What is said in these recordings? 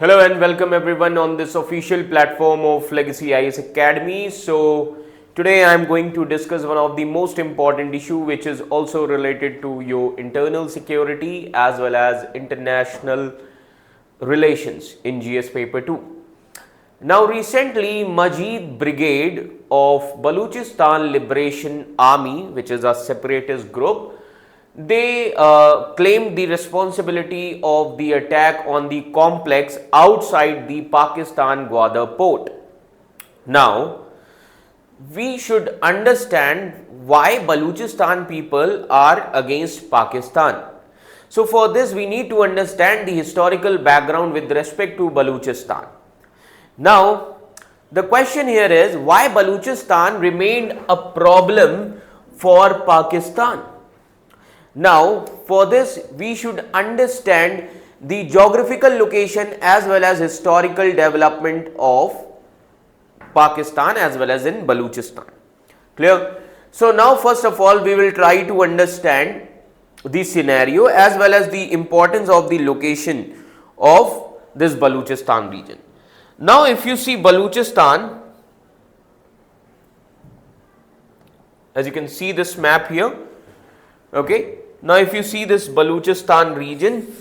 Hello and welcome everyone on this official platform of Legacy IAS Academy. So today I am going to discuss one of the most important issue which is also related to your internal security as well as international relations in GS paper 2. Now recently Majid Brigade of Baluchistan Liberation Army, which is a separatist group, they claimed the responsibility of the attack on the complex outside the Pakistan Gwadar port. Now, we should understand why Baluchistan people are against Pakistan. So, for this, we need to understand the historical background with respect to Baluchistan. Now, the question here is why Baluchistan remained a problem for Pakistan. Now, for this, we should understand the geographical location as well as historical development of Pakistan as well as in Baluchistan. Clear? So, now first of all, we will try to understand the scenario as well as the importance of the location of this Baluchistan region. Now, if you see Baluchistan, as you can see this map here, okay. Now, if you see this Baluchistan region,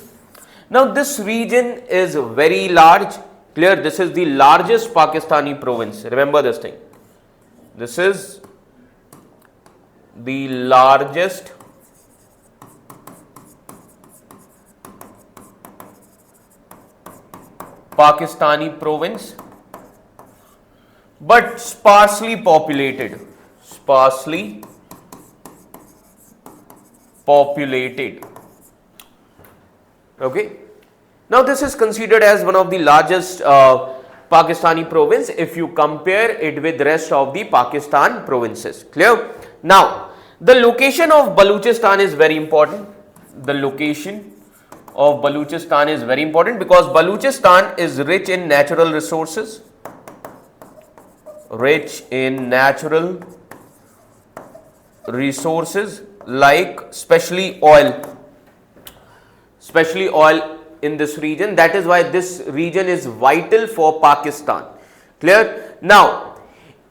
now this region is very large. Clear? This is the largest Pakistani province. Remember this thing. This is the largest Pakistani province, but sparsely populated. Okay. Now this is considered as one of the largest Pakistani province if you compare it with the rest of the Pakistan provinces. Clear? Now the location of Baluchistan is very important. The location of Baluchistan is very important because Baluchistan is rich in natural resources. Like especially oil in this region. That is why this region is vital for Pakistan. Clear? Now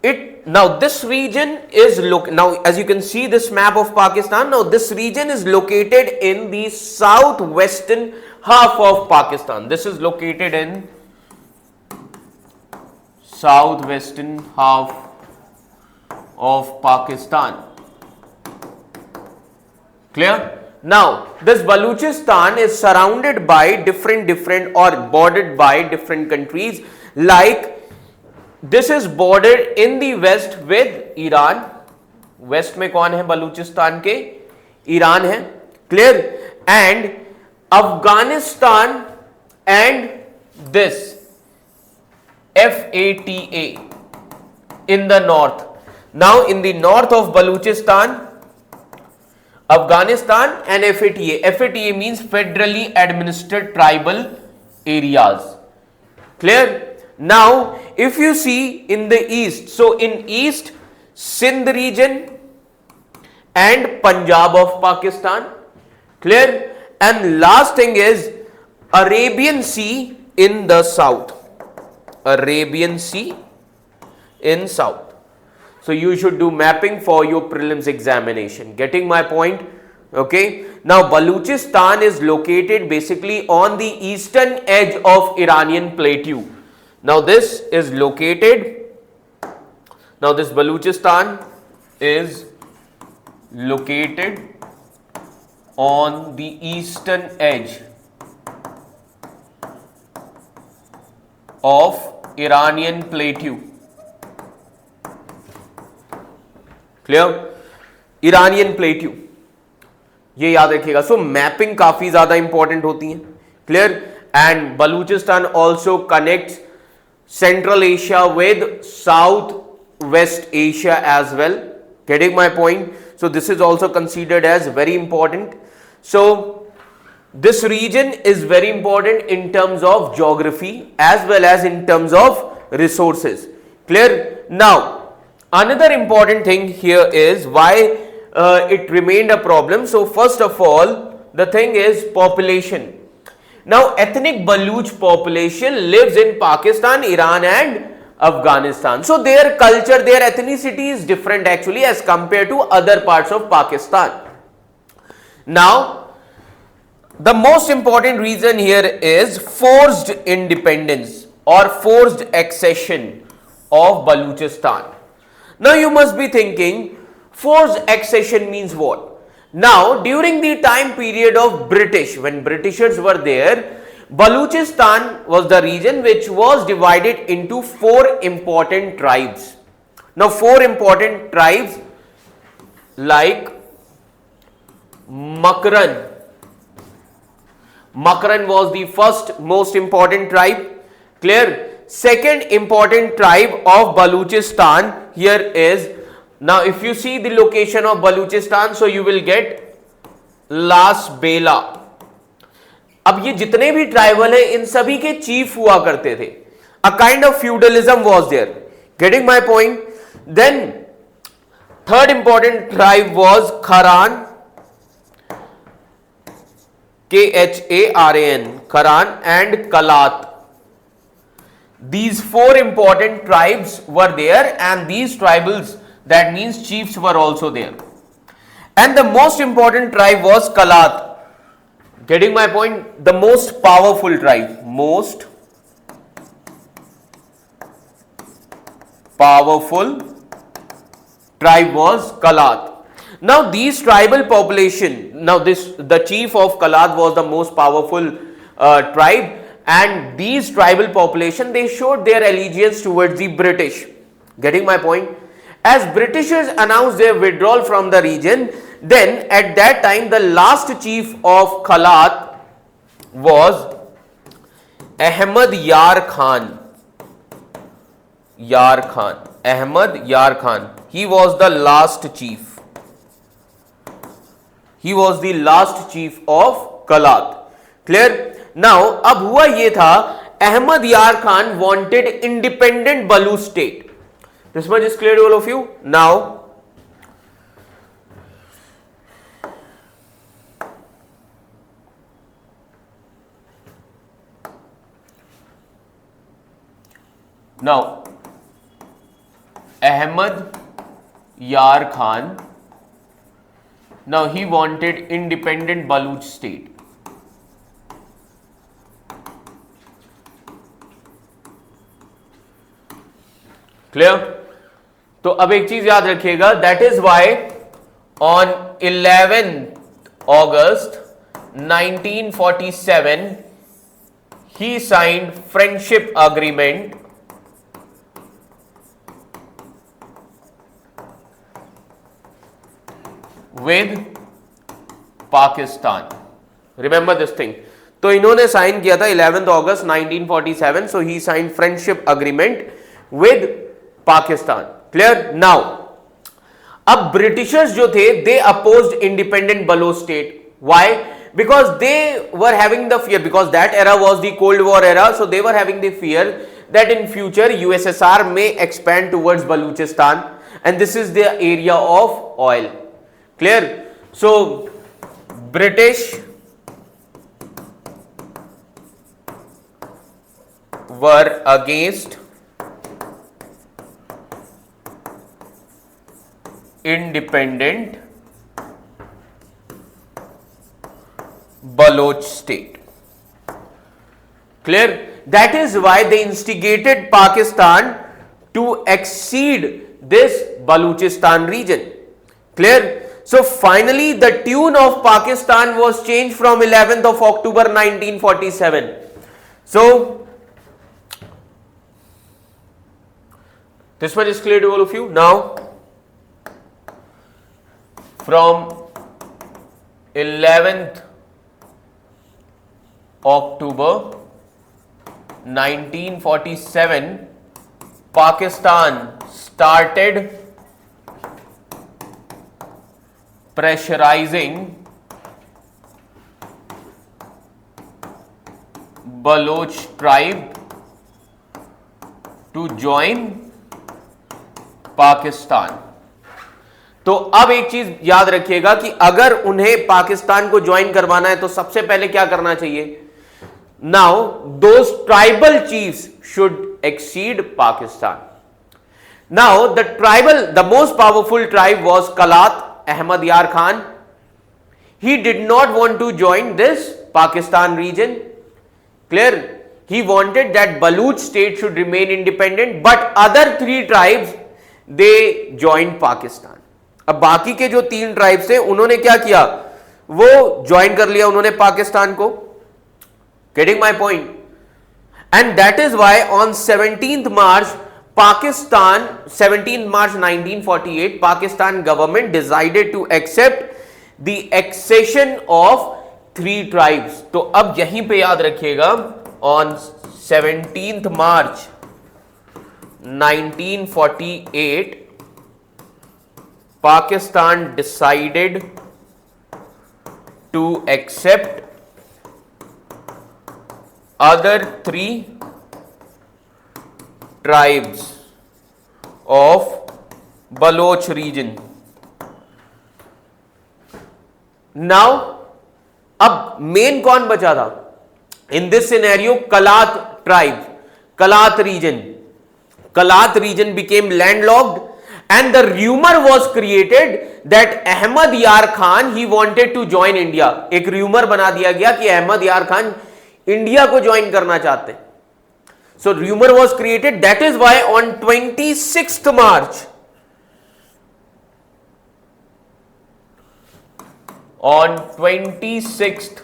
this region is now as you can see this map of Pakistan. Now this region is located in the southwestern half of Pakistan. This is located in southwestern half of Pakistan. Clear? Now, this Baluchistan is surrounded by different or bordered by different countries. Like this is bordered in the west with Iran. West में कौन है बलूचिस्तान के? Iran है. Clear? And Afghanistan and this FATA in the north. Now, in the north of Baluchistan, Afghanistan and FATA. FATA means federally administered tribal areas. Clear? Now, if you see in the east, so in east, Sindh region and Punjab of Pakistan. Clear? And last thing is Arabian Sea in the south. Arabian Sea in south. So you should do mapping for your prelims examination. Getting my point? Okay. Now Baluchistan is located basically on the eastern edge of Iranian plateau. Now this is located. Now this Baluchistan is located on the eastern edge of Iranian plateau. Clear? Iranian plateau, ये याद रखिएगा. सो mapping काफी ज्यादा important होती है. Clear? And Balochistan also connects Central Asia with South West Asia as well. Getting my point? So this is also considered as very important. So this region is very important in terms of geography as well as in terms of resources. Clear? Now, another important thing here is why it remained a problem. So, first of all, the thing is population. Now, ethnic Baluch population lives in Pakistan, Iran, and Afghanistan. So, their culture, their ethnicity is different actually as compared to other parts of Pakistan. Now, the most important reason here is forced independence or forced accession of Baluchistan. Now, you must be thinking, forced accession means what? Now, during the time period of British, when Britishers were there, Baluchistan was the region which was divided into 4 important tribes. Now, 4 important tribes like Makran. Makran was the first most important tribe. Clear? Second important tribe of Baluchistan here is, now if you see the location of Baluchistan, so you will get Las Bela. अब ये जितने भी tribal है इन सभी के chief हुआ करते थे. A kind of feudalism was there. Getting my point? Then third important tribe was Kharan. Kharan, Kharan and Kalat. These 4 important tribes were there, and these tribals, that means chiefs, were also there. And the most important tribe was Kalat. Getting my point? The most powerful tribe. Most powerful tribe was Kalat. Now, these tribal population, now the chief of Kalat was the most powerful tribe, and these tribal population, they showed their allegiance towards the British. Getting my point? As Britishers announced their withdrawal from the region, then at that time the last chief of Kalat was Ahmad Yar Khan. Yar Khan. Ahmad Yar Khan. He was the last chief. He was the last chief of Kalat. Clear? Now, अब हुआ ये था, Ahmad Yar Khan wanted independent Baluch state. This much is clear to all of you? Now, Ahmad Yar Khan, now he wanted independent Baluch state. Clear? तो अब एक चीज याद रखिएगा, that is why on 11 August 1947 he signed friendship agreement with Pakistan. Remember this thing. तो इन्होंने sign किया था 11 August 1947, so he signed friendship agreement with Pakistan. Clear? Now, अब Britishers जो थे, they opposed independent Baloch state. Why? Because they were having the fear, because that era was the Cold War era, so they were having the fear that in future USSR may expand towards Baluchistan, and this is the area of oil. Clear? So, British were against independent Baloch state. Clear? That is why they instigated Pakistan to accede this Baluchistan region. Clear? So finally the tune of Pakistan was changed from 11th of October 1947. So this much is clear to all of you. Now, from 11th October 1947, Pakistan started pressurizing Baloch tribe to join Pakistan. तो अब एक चीज याद रखिएगा कि अगर उन्हें पाकिस्तान को ज्वाइन करवाना है तो सबसे पहले क्या करना चाहिए? Now, those tribal chiefs should exceed Pakistan. Now, the most powerful tribe was Kalat, Ahmad Yar Khan. He did not want to join this Pakistan region. Clear? He wanted that Baluch state should remain independent, but other three tribes, they joined Pakistan. अब बाकी के जो तीन tribes थे उन्होंने क्या किया, वो ज्वाइन कर लिया उन्होंने पाकिस्तान को. Getting my point? And that is why on 17th March, 1948, Pakistan government decided to accept the accession of three tribes. तो अब यहीं पे याद रखिएगा, on 17th March 1948, Pakistan decided to accept other three tribes of Baloch region. Now, अब main कौन बचा था in this scenario? Kalat tribe, Kalat region became landlocked, and the rumor was created that Ahmad Yar Khan, he wanted to join India. एक rumor बना दिया गया कि अहमद यार खान इंडिया को ज्वाइन करना चाहते. So rumor was created. That is why on 26th March, on 26th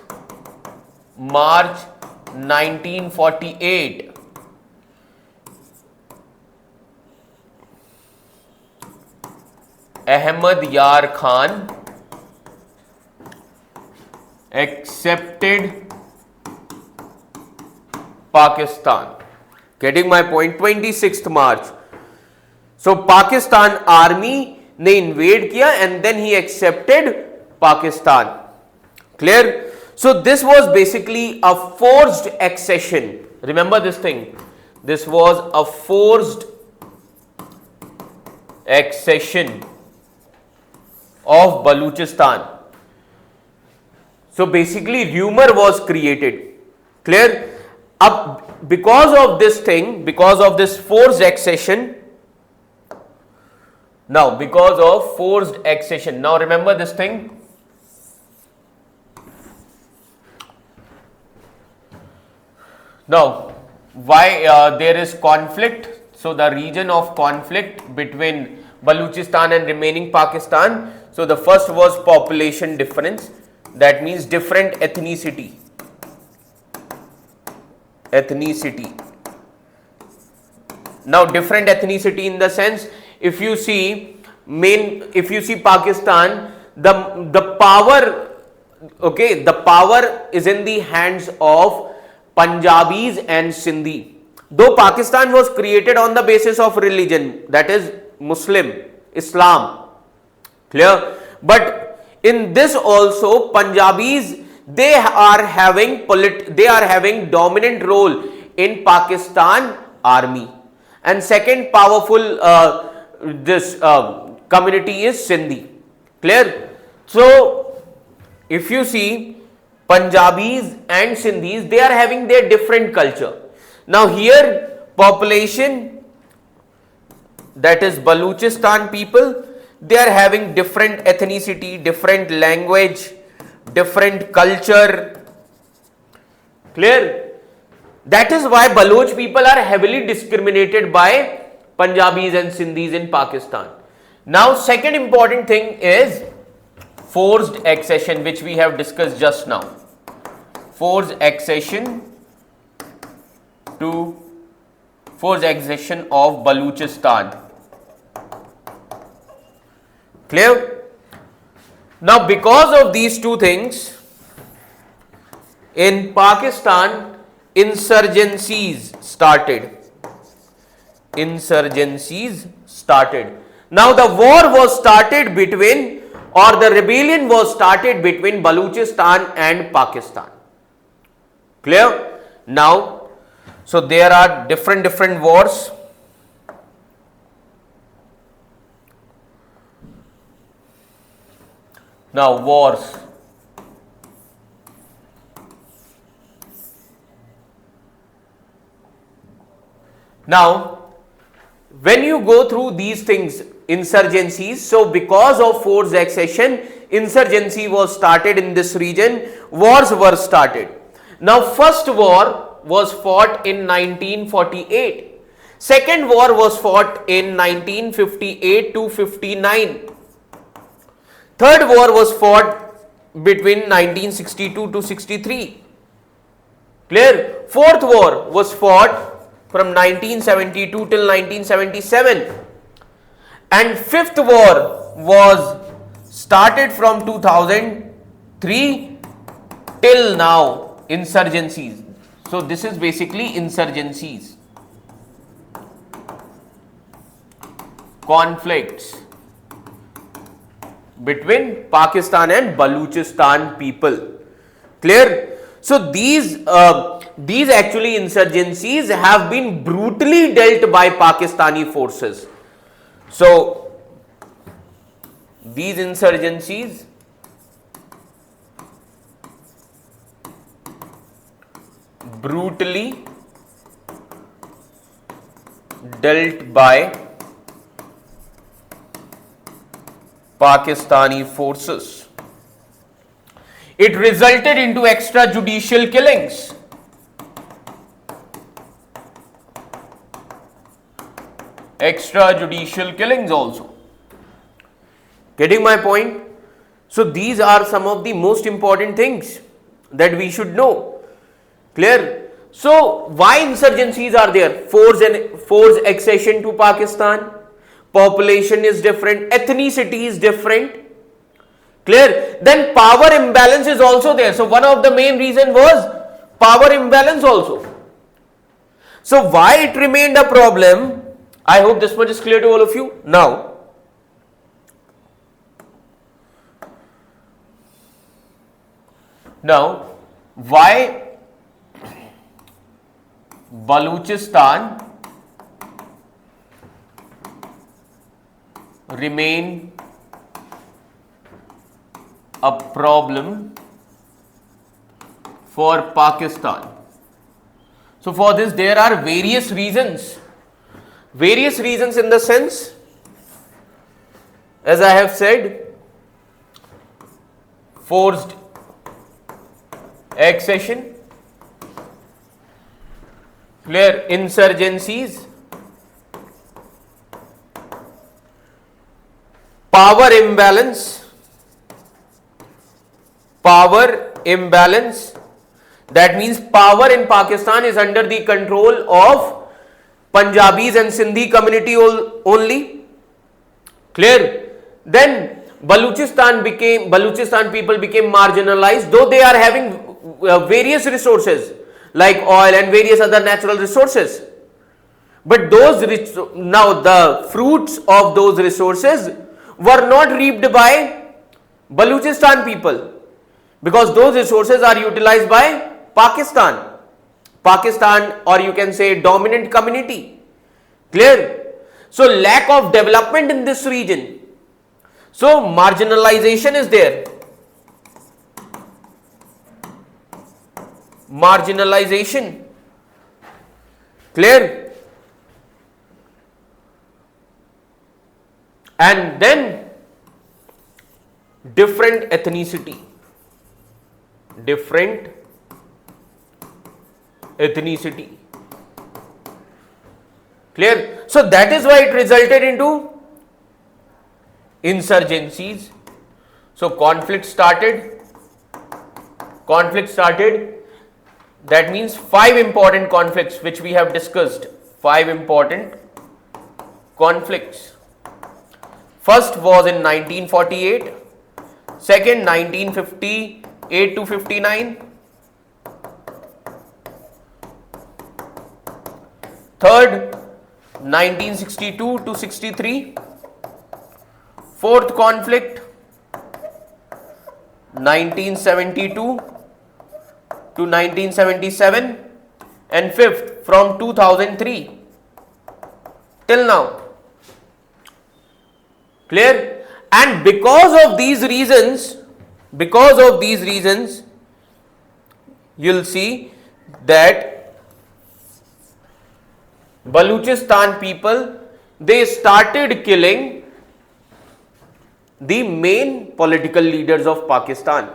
March 1948, Ahmad Yar Khan accepted Pakistan. Getting my point? 26th March. So Pakistan army ने invade किया and then he accepted Pakistan. Clear? So this was basically a forced accession. Remember this thing. This was a forced accession of Baluchistan. So basically rumor was created. Clear? Up, because of this thing, because of this forced accession, now because of forced accession, now remember this thing. Now, why there is conflict? So the region of conflict between Baluchistan and remaining Pakistan. So the first was population difference. That means different ethnicity. Now different ethnicity in the sense, if you see Pakistan, the power, okay, the power is in the hands of Punjabis and Sindhi. Though Pakistan was created on the basis of religion, that is Islam, clear? But in this also, Punjabis, they are having dominant role in Pakistan army. And second powerful community is Sindhi. Clear? So if you see Punjabis and Sindhis, they are having their different culture. Now here population, that is Baluchistan people, they are having different ethnicity, different language, different culture. Clear? That is why Baloch people are heavily discriminated by Punjabis and Sindhis in Pakistan. Now second important thing is forced accession, which we have discussed just now. Forced accession of Baluchistan. Clear? Now because of these two things, in Pakistan insurgencies started. Now the war was started between, or the rebellion was started between Baluchistan and Pakistan. Clear? Now, so there are different wars. Now wars. Now when you go through these things, insurgencies, so because of forced accession, insurgency was started in this region, wars were started. Now first war was fought in 1948. Second war was fought in 1958 to 59. Third war was fought between 1962 to 63. Clear? Fourth war was fought from 1972 till 1977. And fifth war was started from 2003 till now, insurgencies. So this is basically insurgencies, conflicts between Pakistan and Baluchistan people. Clear? So these actually insurgencies have been brutally dealt by Pakistani forces. So these insurgencies brutally dealt by Pakistani forces. It resulted into extrajudicial killings. Extrajudicial killings also. Getting my point? So these are some of the most important things that we should know. Clear? So why insurgencies are there? Forced accession to Pakistan. Population is different. Ethnicity is different. Clear? Then power imbalance is also there. So one of the main reason was power imbalance also. So why it remained a problem? I hope this much is clear to all of you. Now, why Baluchistan remain a problem for Pakistan? So for this there are various reasons. Various reasons in the sense, as I have said, forced accession, clear, insurgencies, power imbalance, that means power in Pakistan is under the control of Punjabis and Sindhi community only. Clear? Then Baluchistan people became marginalized, though they are having various resources like oil and various other natural resources. But now the fruits of those resources were not reaped by Baluchistan people, because those resources are utilized by Pakistan, or you can say dominant community. Clear? So lack of development in this region. So marginalization is there. Marginalization. Clear? And then different ethnicity. Clear? So that is why it resulted into insurgencies. So conflict started. That means 5 important conflicts which we have discussed. 5 important conflicts. First was in 1948. Second, 1958 to 59. Third, 1962 to 63. Fourth conflict, 1972 to 1977, and fifth from 2003 till now. Clear? And because of these reasons, you'll see that Baluchistan people, they started killing the main political leaders of Pakistan.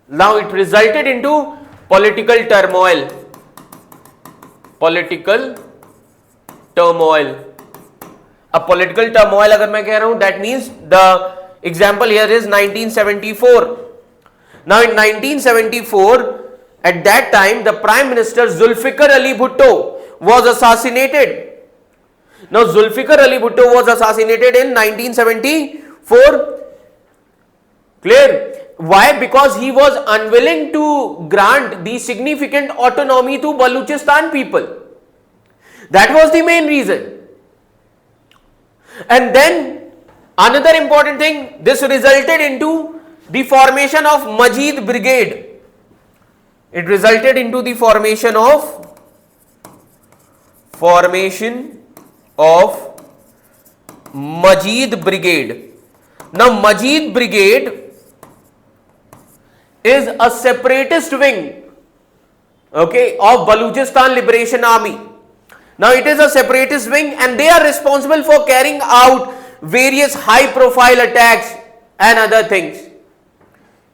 Now it resulted into political turmoil. Political turmoil. A political turmoil अगर मैं कह रहा हूं, that means the example here is 1974. Now in 1974, at that time the Prime Minister Zulfikar Ali Bhutto was assassinated. Now Zulfikar Ali Bhutto was assassinated in 1974. Clear? Why? Because he was unwilling to grant the significant autonomy to Baluchistan people. That was the main reason. And then another important thing, this resulted into the formation of Majid Brigade. It resulted into the formation of Majid Brigade. Now Majid Brigade is a separatist wing, okay, of Baluchistan Liberation Army. Now it is a separatist wing and they are responsible for carrying out various high profile attacks and other things.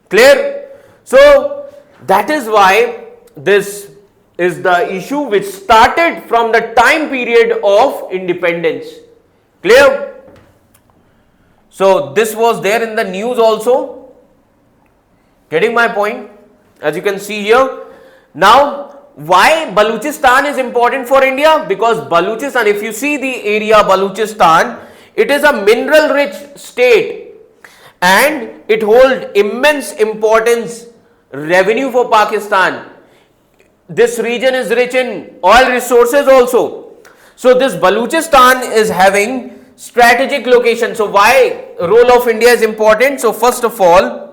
Clear? So that is why this is the issue which started from the time period of independence. Clear? So this was there in the news also. Getting my point? As you can see here. Now, why Baluchistan is important for India? Because Baluchistan, if you see the area Baluchistan, it is a mineral rich state and it holds immense importance, revenue for Pakistan. This region is rich in oil resources also. So this Baluchistan is having strategic location. So why role of India is important? So first of all,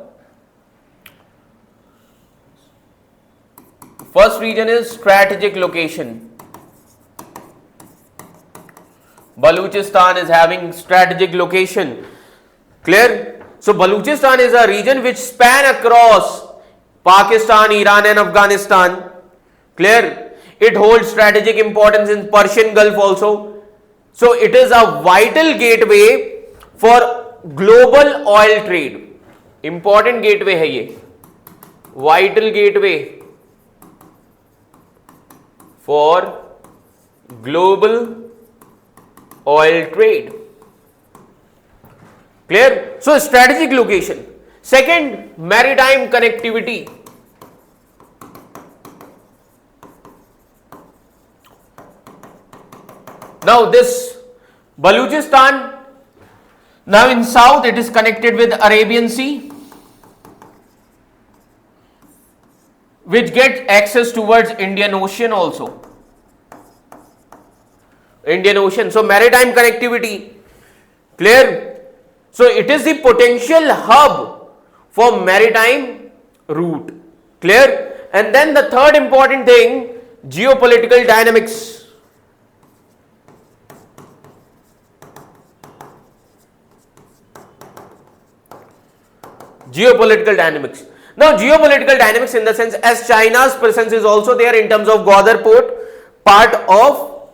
first region is strategic location. Baluchistan is having strategic location. Clear? So Baluchistan is a region which span across Pakistan, Iran and Afghanistan. Clear? It holds strategic importance in Persian Gulf also. So it is a vital gateway for global oil trade. Important gateway है ये. Vital gateway for global oil trade. Clear? So strategic location. Second, maritime connectivity. Now this Baluchistan, now in south it is connected with Arabian Sea, which gets access towards Indian Ocean also. Indian Ocean. So maritime connectivity. Clear? So it is the potential hub for maritime route. Clear? And then the third important thing, geopolitical dynamics. Geopolitical dynamics. Now geopolitical dynamics in the sense as China's presence is also there in terms of Gwadar port, part of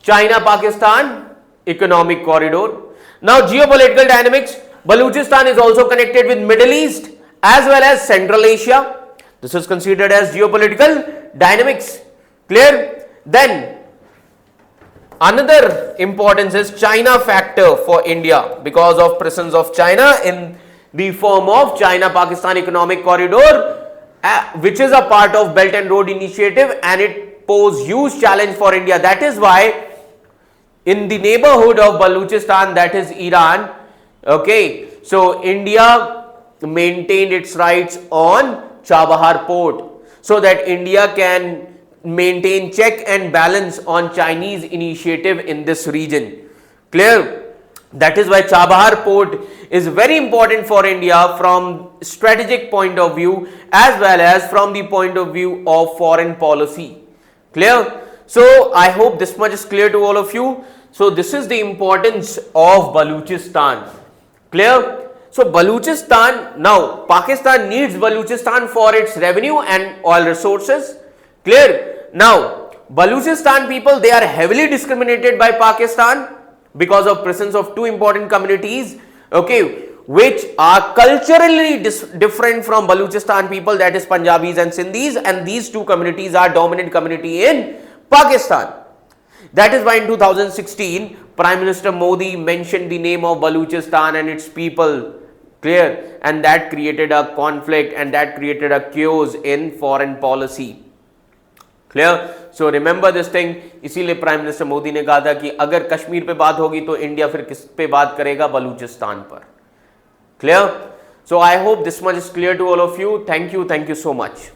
China-Pakistan economic corridor. Now geopolitical dynamics, Baluchistan is also connected with Middle East as well as Central Asia. This is considered as geopolitical dynamics. Clear? Then another importance is China factor for India because of presence of China in the form of China-Pakistan economic corridor, which is a part of Belt and Road Initiative, and it poses huge challenge for India. That is why in the neighborhood of Baluchistan, that is Iran, okay, so India maintained its rights on Chabahar port so that India can maintain check and balance on Chinese initiative in this region. Clear? That is why Chabahar port is very important for India from strategic point of view as well as from the point of view of foreign policy. Clear? So I hope this much is clear to all of you. So this is the importance of Baluchistan. Clear? So Baluchistan, now Pakistan needs Baluchistan for its revenue and oil resources. Clear? Now Baluchistan people, they are heavily discriminated by Pakistan because of presence of two important communities, okay, which are culturally different from Baluchistan people, that is Punjabis and Sindhis, and these two communities are dominant community in Pakistan. That is why in 2016, Prime Minister Modi mentioned the name of Baluchistan and its people, clear, and that created a conflict and that created a chaos in foreign policy. Clear. So remember this thing. इसीलिए prime minister Modi ने कहा था कि अगर कश्मीर पे बात होगी तो इंडिया फिर किस पे बात करेगा? बलूचिस्तान पर. Clear. So I hope this much is clear to all of you. Thank you so much.